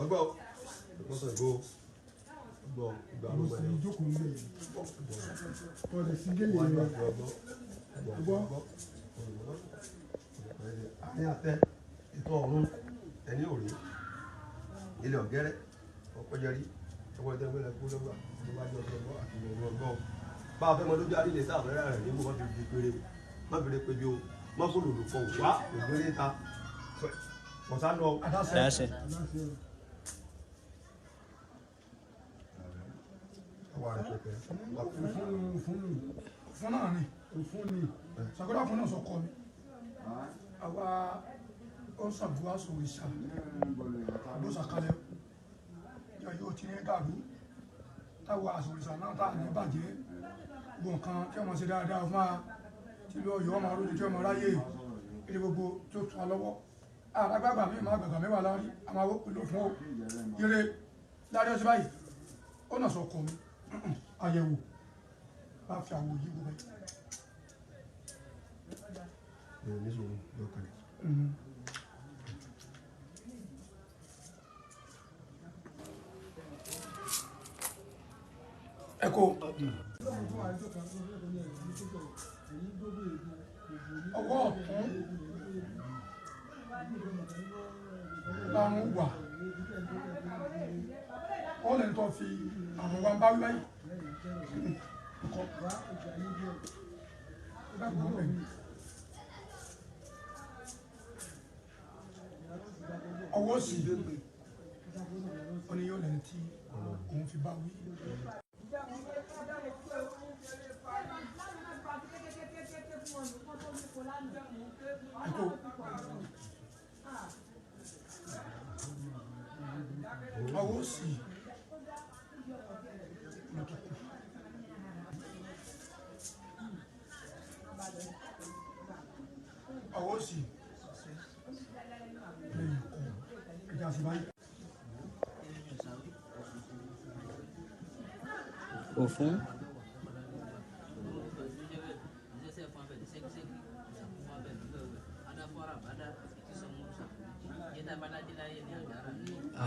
ọgbọ́n wọ́n sọ ìgbó gbọ́ ìgbà ló wẹ̀ lọ. ọ̀rẹ́ sí gẹ́lẹ́ rẹ̀ gbọ́ àárín àtẹ ètò ọ̀run ẹni òrí ilé ọ̀gẹ́rẹ́ ọ̀pẹ́jẹrí ọwọ́ ìtẹ́gbẹ́lẹ̀ kó lọ́gbà níwájú ọ̀gbọ́n àti ìwọ̀n ọgbọ́n bá a fẹ́ mọ lójú àrílẹ̀ sáà fẹ́rẹ́ rẹ̀ nímú wọ́n fi péré má fi lè pe bí o má kó lòlò fọ wá ògbéré ta ọ̀sán lọ. Adáṣe. fún náà ni òfún ni sàkódà fún náà sọkọ mi àwa ọ̀sàgbọ́ aṣọ òrìṣà ló ṣàkalẹ̀ yọ yóò ti ní dàrú táwọn aṣọ òrìṣà náà tà ní bàjẹ́ gbogbo nǹkan tí wọ́n ṣe dáadáa fún wa tí ló yọ ọmọ olójú tí ọmọ ráyè ilé gbogbo tó tún wa lọ́wọ́ àgbàgbà mi máa gbàgbà mẹ́wàá lárí àmọ́ àwọn ìlú fún ọ yẹrẹ lárí ọjọ́ báyìí ó nà sọ ọkọ mi àyẹ̀wò bá fi àwọn òyìnbó bẹ́ẹ̀. ẹ kó ọwọ́ ọ̀tún lárùn wà ó lè tọ́ fi àwọn wa bá wáyé ọwọ́ sì ó ní yóò lẹ́ni tí òun fi bá wí. ọwọ́ sì ọwọ́ sì lẹ́yìn kọ́ ẹja sí báyìí. Òfún.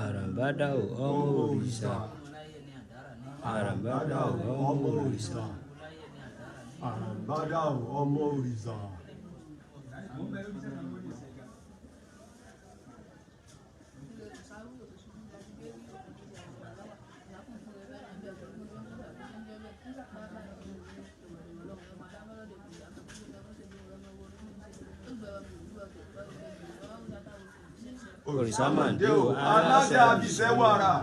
Àràǹbádà ọmọ òrìṣà. Àràǹbádà ọmọ òrìṣà. Àràǹbádà ọmọ òrìṣà. Òrìṣà máa ń dé o, aláṣẹ àbíṣẹ́ wàrà.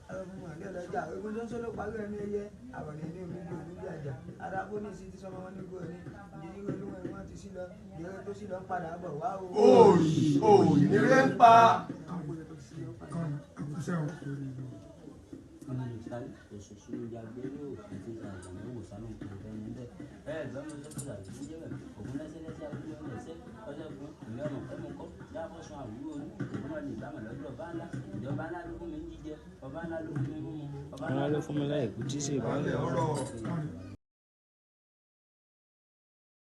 Ogun tó ń sọ́lọ́ parí ẹni ẹyẹ àbọ̀dé ní olúbi olúbi àjà adábó ní ìsìn tí sọmọ wọn ní gbọ́ ẹni ìdílé olúwọn wọn ti sí lọ ìrẹ́ tó sí lọ ń padà bọ̀ wá o. òòyì ní rẹ̀ ń pa. Òṣùṣù ìyàgbélé òfin ti ta ìyàwó ìwòsàn òkú ẹni bẹ́ẹ̀ bẹ́ẹ̀ lọ́mọ sọ́kùsà tó ń jẹ́bẹ̀ ògùn lẹ́sẹ̀lẹ́sẹ̀ àbúrò lẹ́sẹ̀ ọjọ́ fún ìlú ọmọ kọ́mọkọ́ dáàbọ̀sùn àwúrò ní ìgbọ́n lè gbàmọ̀ lọ́dọ̀ ọba ńlá ìjọba ńlá ló fún mi ń jíjẹ ọba ńlá ló fún mi ń mímu ọba ńlá ló fún mi láì kú tí sì bá ń lọ.